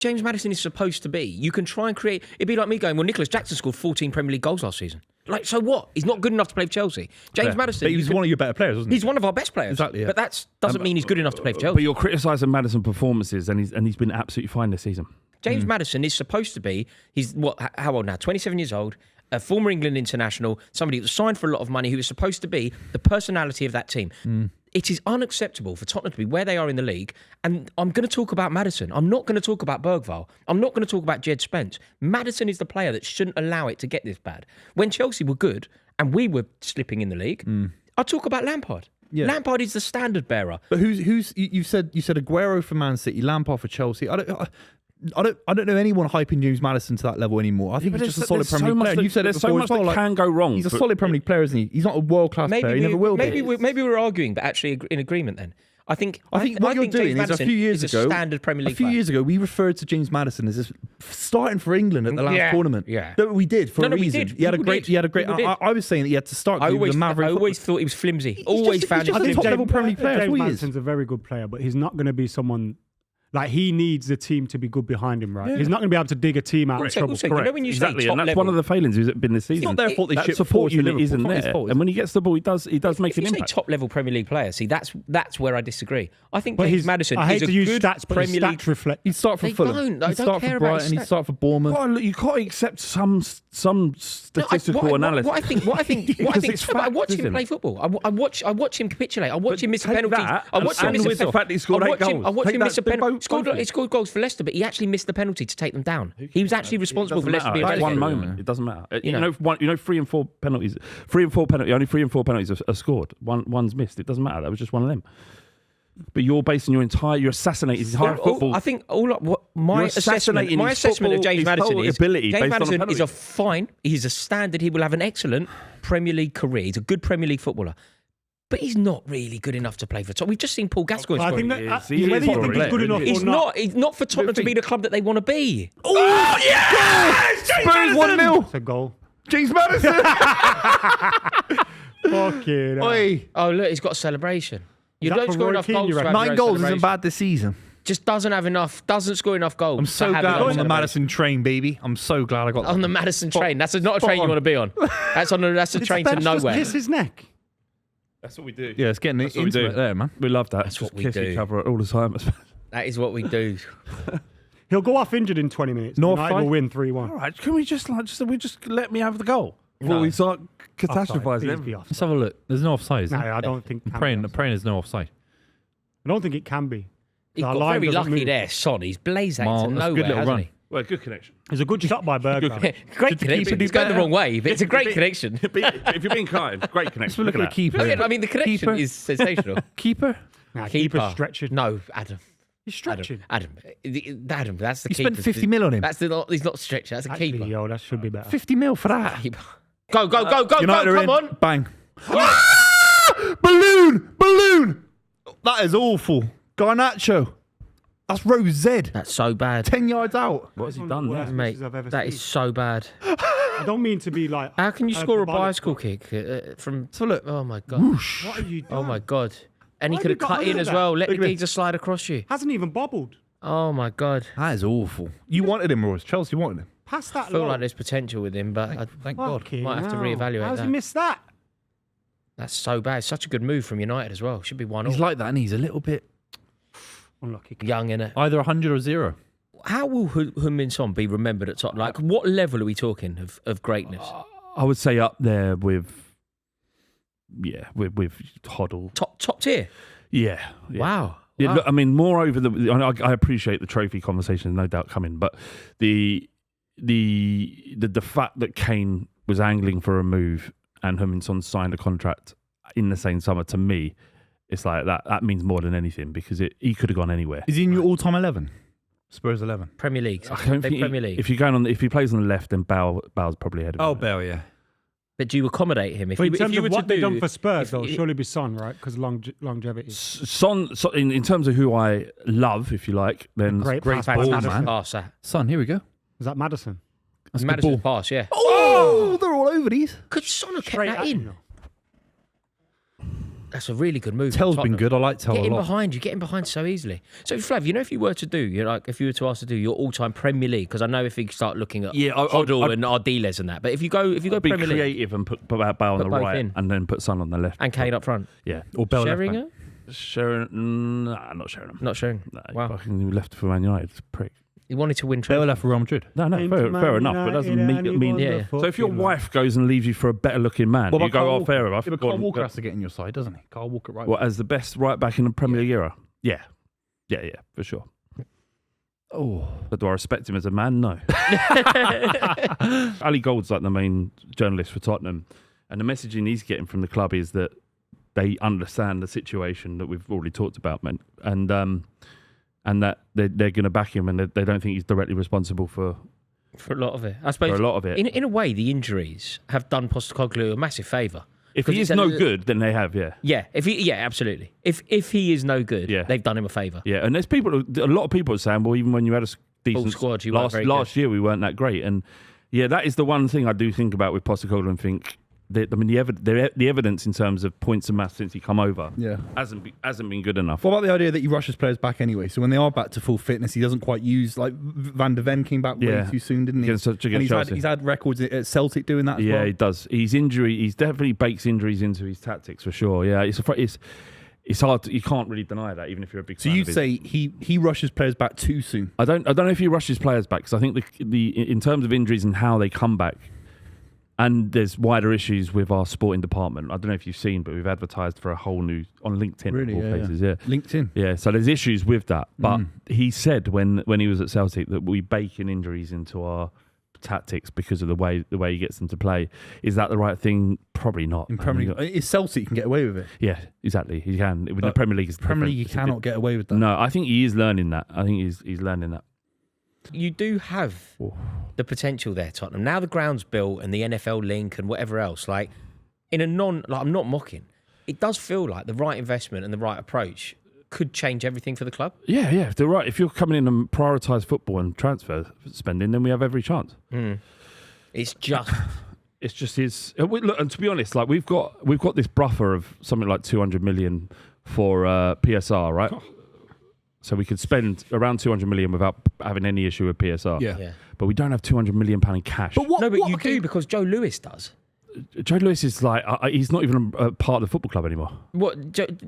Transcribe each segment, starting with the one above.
James Maddison is supposed to be. You can try and create... It'd be like me going, well, Nicholas Jackson scored 14 Premier League goals last season. Like, so what? He's not good enough to play for Chelsea. James Maddison... But he was one of your better players, wasn't he? He's one of our best players. Exactly, yeah. But that doesn't mean he's good enough to play for Chelsea. But you're criticising Maddison's performances, and he's been absolutely fine this season. James Maddison is supposed to be... He's, how old now? 27 years old. A former England international. Somebody who was signed for a lot of money, who was supposed to be the personality of that team. It is unacceptable for Tottenham to be where they are in the league. And I'm going to talk about Maddison. I'm not going to talk about Bergvall. I'm not going to talk about Jed Spence. Maddison is the player that shouldn't allow it to get this bad. When Chelsea were good and we were slipping in the league, I'll talk about Lampard. Yeah. Lampard is the standard bearer. But who's you said Aguero for Man City, Lampard for Chelsea. I don't know anyone hyping James Maddison to that level anymore. I think he's just a solid Premier League player. And you said it before so much as well, that can go wrong. He's a solid Premier League player, isn't he? He's not a world-class player. He never will be. Maybe we're arguing, but actually in agreement then. I think what you're doing James is a few years ago, standard Premier League player. years ago, we referred to James Maddison as starting for England at the last tournament. Yeah, no, we did for a reason. We did. He had a great. I was saying that he had to start. I always thought he was flimsy. Always found him flimsy. Top level Premier League player. James Maddison's a very good player, but he's not going to be someone. Like, he needs the team to be good behind him, right? Yeah. He's not going to be able to dig a team out of trouble. Also, you know when you exactly, say top and that's level, one of the failings who's been this season. It's not their fault. That support unit isn't there, and when he gets the ball, he does make an impact. If you say top level Premier League player, see that's where I disagree. I think James Maddison is a good Premier League. Reflect. He'd start for Fulham. He'd start for Brighton. He'd start for Bournemouth. Well, look, you can't accept some statistical analysis. What I think. I watch him play football. I watch him capitulate. I watch him miss penalties. I watch him miss a penalty. I watch him miss a penalty. He scored goals for Leicester, but he actually missed the penalty to take them down. He was actually responsible for Leicester being relegated. one moment. It doesn't matter. You know, 3 and 4 penalties. Only 3 and 4 penalties are scored. One's missed. It doesn't matter. That was just one of them. But you're basing you're assassinating his entire football. I think my assessment of James Maddison is James Maddison is a fine. He's a standard. He will have an excellent Premier League career. He's a good Premier League footballer. But he's not really good enough to play for Tottenham. We've just seen Paul Gascoigne scoring. Whether you think he's good enough or not. He's not for Tottenham to be the club that they want to be. Oh yeah! Spurs 1-0. It's a goal. James Maddison. Fucking Oh look, he's got a celebration. You don't score enough goals. 9 goals isn't bad this season. Just doesn't score enough goals. I'm so glad I'm on the Maddison train, baby. I'm so glad I got on the Maddison train. That's not a train you want to be on. That's a train to nowhere. Kiss his neck. That's what we do. Yeah, it's getting intimate there, man. We love that. That's what we kiss do. each other all the time. That is what we do. He'll go off injured in 20 minutes. United will win 3-1. All right, can we just let me have the goal before we start catastrophizing? Let's have a look. There's no offside. No, I don't think. I'm praying there's no offside. I don't think it can be. He got very lucky there, Son. He's blazed out to nowhere, hasn't he? Well, good connection. It's a good shot by Bergvall. Great connection. He's going the wrong way, but it's a great connection. If you're being kind, great connection. Let's look at the keeper. I mean, the connection is sensational. Keeper? Nah, keeper's stretching. No, Adam. He's stretching. Adam, that's the keeper. You spent 50 mil on him. He's not stretching. That's a Actually, keeper. Yo, that should be better. 50 mil for that. Go, come on. Bang. Balloon. That is awful. Garnacho. That's row Z. That's so bad. 10 yards out. What has he done there? Mate, that is so bad. I don't mean to be like... How can you score a bicycle kick from... So look. Oh, my God. Whoosh. What have you done? Oh, my God. And he could have cut in as well. Let the geezer slide across you. Hasn't even bobbled. Oh, my God. That is awful. You wanted him, Royce. Chelsea wanted him. Pass that I feel low. like there's potential with him, but Thank God. Might have to reevaluate How's that. he missed that? That's so bad. Such a good move from United as well. Should be 1-0. He's like that, and he's a little bit Unlucky. Young, innit? either 100 or 0. How will Heung-min Son be remembered at Tottenham? Like, what level are we talking of greatness? I would say up there with Hoddle. Top tier? Yeah. Wow. Yeah, look, I mean, moreover, I appreciate the trophy conversation, no doubt coming, but the fact that Kane was angling for a move and Heung-min Son signed a contract in the same summer, to me, it's like that means more than anything, because he could have gone anywhere. Is he in your all-time 11? Spurs 11. Premier League. I don't think Premier League. If he plays on the left, then Bale's probably ahead of him. Oh, Bale, yeah. But do you accommodate him? In terms of what they've done for Spurs, though, surely be Son, right? Because longevity. Son, in terms of who I love, if you like, then Great ball, man. Son, here we go. Was that Maddison? That's Maddison's pass, yeah. Oh, they're all over these. Could Son have kept that in? That's a really good move. Tell's been good. I like Tell a Getting lot. behind, you're getting behind so easily. So Flav, if you were to do, if you were to ask to do your all-time Premier League, because I know if you start looking at Hoddle and Ardiles and that, but if you go be Premier League, creative and put Bale on the both right in. and then put Son on the left and Kane up front, Yeah, Or Bell left Sheringham, back. Sharon, not Sheringham. not Sheringham. No, Wow, fucking left for Man United. It's a prick. he wanted to win. Bell Trophy. left for Real Madrid. No, fair enough, but doesn't mean. Yeah. So if your wife goes and leaves you for a better looking man, What you about go, Kyle oh, Walker? fair enough. Yeah, but Kyle Walker has to get in your side, doesn't he? Kyle Walker right. What, as the best right back in the Premier League era? Yeah, for sure. Oh, But do I respect him as a man? No. Ali Gold's like the main journalist for Tottenham, and the messaging he's getting from the club is that they understand the situation that we've already talked about, man, and that they're going to back him, and they don't think he's directly responsible for a lot of it. I suppose a lot of it. In a way, the injuries have done Postecoglou a massive favour. If he is no good, then they have, Yeah, absolutely. If he is no good, they've done him a favour. Yeah, and there's a lot of people are saying, well, even when you had a decent squad, you weren't very last year, we weren't that great. And yeah, that is the one thing I do think about with Postecoglou and think the evidence in terms of points and mass since he come over hasn't been good enough. What about the idea that he rushes players back anyway? So when they are back to full fitness, he doesn't quite use, like Van de Ven came back way too soon, didn't he? Against He's had records at Celtic doing that as well. Yeah, he does. He's definitely bakes injuries into his tactics for sure. Yeah, it's hard. You can't really deny that, even if you're a big fan. So you'd say he rushes players back too soon? I don't know if he rushes players back, because I think in terms of injuries and how they come back, and there's wider issues with our sporting department. I don't know if you've seen, but we've advertised for a whole new on LinkedIn. Really? Of all places, yeah. LinkedIn. Yeah, so there's issues with that. But he said when he was at Celtic that we bake in injuries into our tactics because of the way he gets them to play. Is that the right thing? Probably not. In Premier League, it's Celtic, you can get away with it. Yeah, exactly. He can. In the Premier League, it's Premier League, you different. cannot get away with that. No, I think he is learning that. I think he's learning that. You do have the potential there, Tottenham. Now the ground's built and the NFL link and whatever else, I'm not mocking. It does feel like the right investment and the right approach could change everything for the club. Yeah. If they're right, if you're coming in and prioritise football and transfer spending, then we have every chance. It's just... It's just his. Look, and to be honest, like we've got this buffer of something like 200 million for PSR, right? So we could spend around 200 million without having any issue with PSR. Yeah. But we don't have 200 million pound in cash. But you do, because Joe Lewis does. Joe Lewis is like he's not even a part of the football club anymore.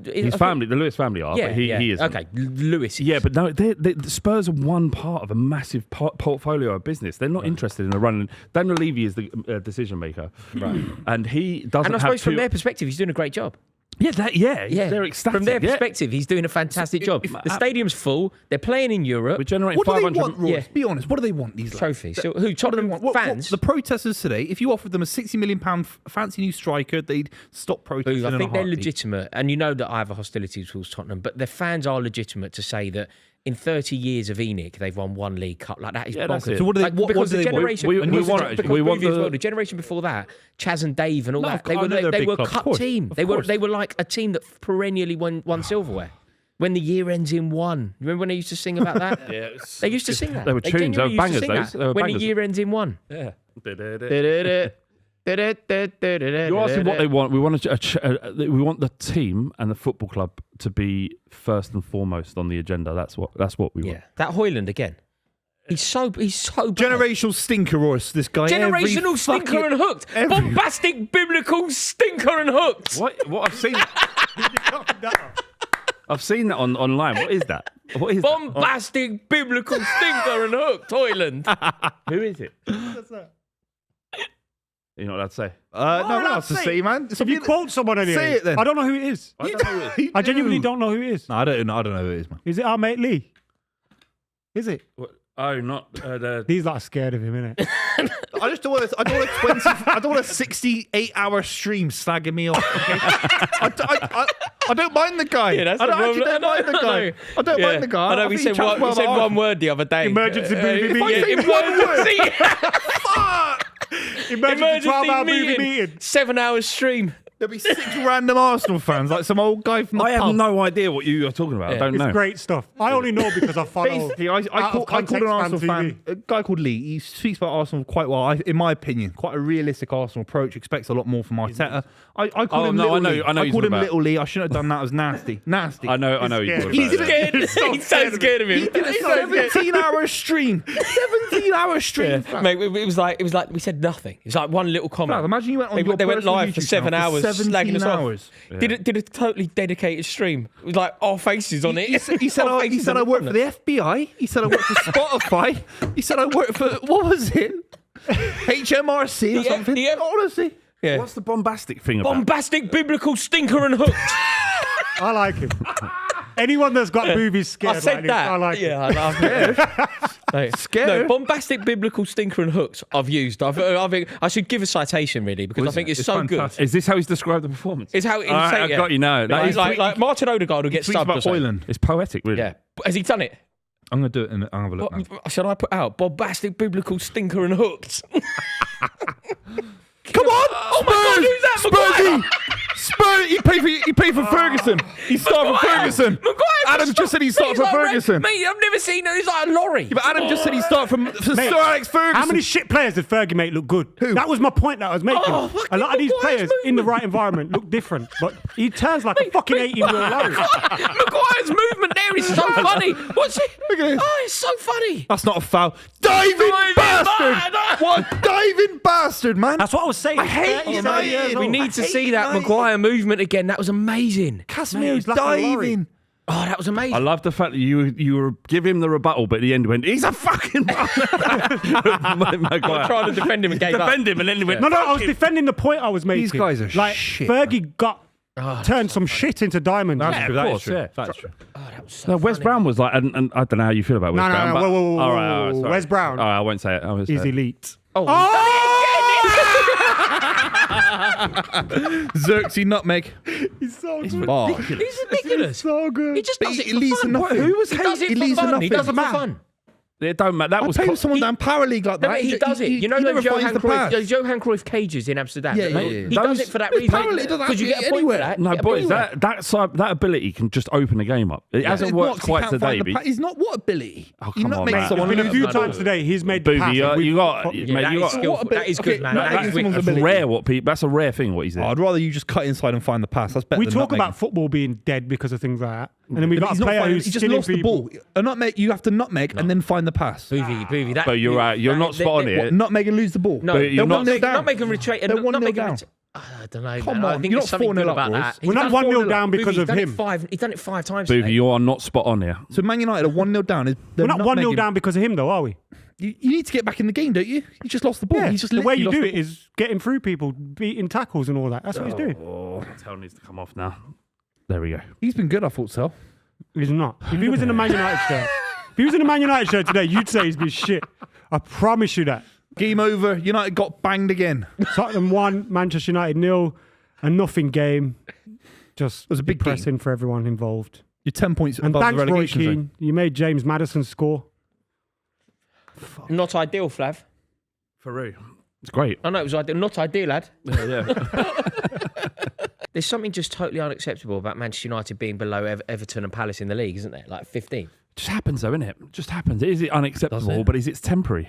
His family, the Lewis family are, but he is. Okay, Lewis. Yeah, but no, the Spurs are one part of a massive portfolio of business. They're not interested in a running. Daniel Levy is the decision maker, right? And he doesn't. And I suppose from their perspective, he's doing a great job. Yeah, they're ecstatic. From their perspective, he's doing a fantastic job. The stadium's full. They're playing in Europe. We're generating What do 500. they want, Royce? Be honest. What do they want? These trophies. So who? Tottenham fans. The protesters today. If you offered them a £60 million fancy new striker, they'd stop protesting. I think they're legitimate, and you know that I have a hostility towards Tottenham, but their fans are legitimate to say that in 30 years of ENIC, they've won one League Cup. Like that is bonkers. So what do they? What do they want? We want the generation before that, Chaz and Dave and all that. They were a cup team. They were like a team that perennially won silverware. When the year ends in one. Remember when they used to sing about that? Yeah, they used to sing that. They were tunes. They were bangers. When the year ends in one. Yeah. You're asking what they want. We want the team and the football club to be first and foremost on the agenda. That's what we want. That Højlund again. He's so bad. Generational stinker, Royce. This guy. Generational stinker and hooked. Bombastic biblical stinker and hooked. What I've seen. I've seen that online. What is that? What is bombastic biblical stinker and hooked? Højlund. Who is it? What's that? You're not allowed to say. No one else to say, man. If you quote someone anyway, say it then. I don't know who it is. I genuinely don't know who it is. No, I don't know who it is, man. Is it our mate Lee? Is it? What? Oh, not the. He's like scared of him, innit? I just don't want I don't want a 68-hour stream slagging me off. Okay? I don't mind the guy. Yeah, that's I the don't actually problem. mind the guy. I don't mind the guy. I know we said one word the other day. Emergency movie meeting. Emergency 12-hour movie meeting. 7 hours stream. There'll be 6 random Arsenal fans, like some old guy from the I pub. have no idea what you are talking about. I don't know. It's great stuff. I only know because I follow. Basically, I called an context Arsenal fan fan, a guy called Lee. He speaks about Arsenal quite well, in my opinion. Quite a realistic Arsenal approach. Expects a lot more from Arteta. I called him Little Lee. I called him Little Lee. I shouldn't have done that. It was nasty. Nasty. I know. You called He's about it. scared. He's so scared of him. He did a 17-hour stream. 17-hour stream. Mate, it was like we said nothing. It was like one little comment. Flav, imagine you went on They your went personal live for YouTube 7 channel hours, for slagging us 17 off. hours. Did a totally dedicated stream. It was like our faces on it. He said I worked for the FBI. He said I worked for Spotify. He said I worked for, what was it? HMRC or something. Honestly. Yeah. What's the bombastic thing about? Bombastic, biblical, stinker and hooked. I like him. Anyone that's got Buvey scared. I said like that. I like him. Yeah, I'm scared. Scared? No, bombastic, biblical, stinker and hooked. I've used. I should give a citation really because I think it's so fantastic. good. Is this how he's described the performance? It's how All right, I've got you now. That is Like Martin Odegaard will get Tweets stubbed. about or something. Hoyland. it's poetic, really. Yeah, has he done it? I'm going to do it I'll have a look now. What should I put out? Bombastic, biblical, stinker and hooked. Come on! Oh my God, who's that? Maguire! Spurs! He paid for Ferguson. He started for Ferguson. Adam just said he started for Ferguson. Mate, I've never seen it. He's like a lorry. Yeah, but Adam just said he started from Sir Alex Ferguson. How many shit players did Fergie make look good? That was my point that I was making. A lot of these players in the right environment look different, but he turns like a fucking 18-year-old lorry. Maguire's movement there is so funny. What's it? Look at this. Oh, it's so funny. That's not a foul. Diving bastard! man. What a diving bastard, man. That's what I was saying. I hate 39 years United. We old. need to see that Maguire movement again. That was amazing. Casemiro's he's like a lorry. diving. Oh, that was amazing. I love the fact that you were give him the rebuttal, but at the end went, he's a fucking I'm trying to defend him and gave up. defend him, and then he went, No, I was defending the point I was making. These guys are like shit, Fergie turned some shit into diamonds. Yeah, of course, yeah. That's true. Oh, that was so No, Wes funny. Brown was like, and I don't know how you feel about Wes No, Brown. whoa, whoa, all right, whoa. sorry. Wes Brown. All right, I won't say it. I won't say He's it. elite. Oh, Xerxes nutmeg. He's so good. Oh. he's ridiculous. So good. He just But does he it for leads fun. to nothing. Who was He he does does it it leads for to fun. He nothing. does it for Doesn't fun. It don't matter. That was Playing with someone down Power League like No, that. but he does it. You know never those Johan finds the pass. Cruyff cages in Amsterdam? Yeah, Mate, yeah, yeah. He does Those- it for that But reason. apparently it doesn't Because you have to get a be point for anywhere. that. No, You get a boys, point for that ability can just open a game up. It hasn't worked quite today. But He's not what ability. Oh, You come not on, make man. someone There's been a few lose. times today he's made the pass. Buvey, you got, Yeah, mate, that you is got. skillful. That is good, man. No, That that is is wicked. someone's That's ability. rare. That's a rare thing. What he's doing. I'd rather you just cut inside and find the pass. That's better We than talk nutmegging. about football being dead because of things like that. And then we've But got he's a not player finding- who's he just skinning lost the people. ball. A nutmeg, you have to nutmeg and then find the pass. Buvey, that. But you're right. You're not spot on they- here. What, nutmeg and lose the ball? No, But you're not- not making retreat. They're 1-0 down. I don't know. Come man. I on, think you're there's not something 4-0 good up, about boys. that. We're not 1-0 down because of him. He's done it 5 times. Buvey, today. you are not spot on here. So Man United are 1-0 down. We're not 1-0 down because of him, though, are we? You need to get back in the game, don't you? You just lost the ball. Yeah, He's just the way you literally do lost it is getting through people, beating tackles and all that. That's what he's doing. Oh, tell needs to come off now. There we go. He's been good, I thought so. He's not. If he was in a Man United shirt, today, you'd say he's been shit. I promise you that. Game over. United got banged again. Tottenham 1, Manchester United 0, a nothing game. Just was a big depressing for everyone involved. You're 10 points And above the thanks, Roy relegation zone. Keane. You made James Maddison score. Not ideal, Flav. For real. It's great. I know it was ideal. Not ideal, lad. Yeah. There's something just totally unacceptable about Manchester United being below Everton and Palace in the league, isn't there? Like 15. Just happens though, isn't it? Just happens. Is it unacceptable? Does it? But is it temporary?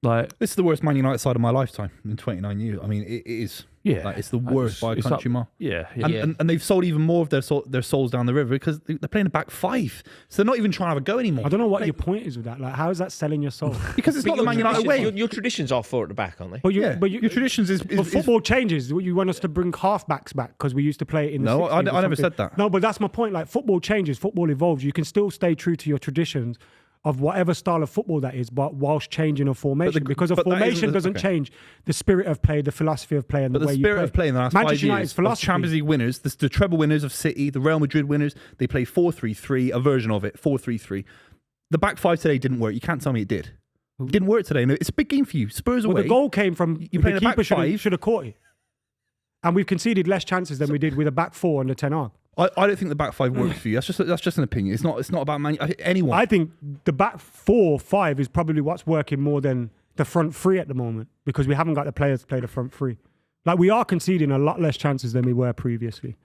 Like, This is the worst Man United side of my lifetime in 29 years. I mean, it is. yeah, Like, it's the worst by a it's country mile. Yeah, yeah. And, Yeah. and they've sold even more of their souls down the river because they're playing a back 5. So they're not even trying to have a go anymore. I don't know what your point is with that. Like, how is that selling your soul? Because it's not the Man United way. Your traditions are 4 at the back, aren't they? But Your traditions is But football changes. You want us to bring halfbacks back because we used to play it in the No, 60s I or never something. said that. No, but that's my point. Like, football changes, football evolves. You can still stay true to your traditions of whatever style of football that is, but whilst changing a formation. Because a but that isn't formation the- doesn't okay. change the spirit of play, the philosophy of play, and But the the way spirit you of play. play in the last Manchester 5 years United's of philosophy. Champions League winners, the treble winners of City, the Real Madrid winners, they play 4-3-3, a version of it, 4-3-3. The back 5 today didn't work. You can't tell me it did. It didn't work today. No, it's a big game for you. Spurs Well, away. the goal came from You the play in a back keeper five. should have caught it. And we've conceded less chances than we did with a back 4 under Ten Hag. I don't think the back 5 works for you. That's just an opinion. It's not about anyone. I think the back 4-5 is probably what's working more than the front 3 at the moment because we haven't got the players to play the front 3. Like we are conceding a lot less chances than we were previously.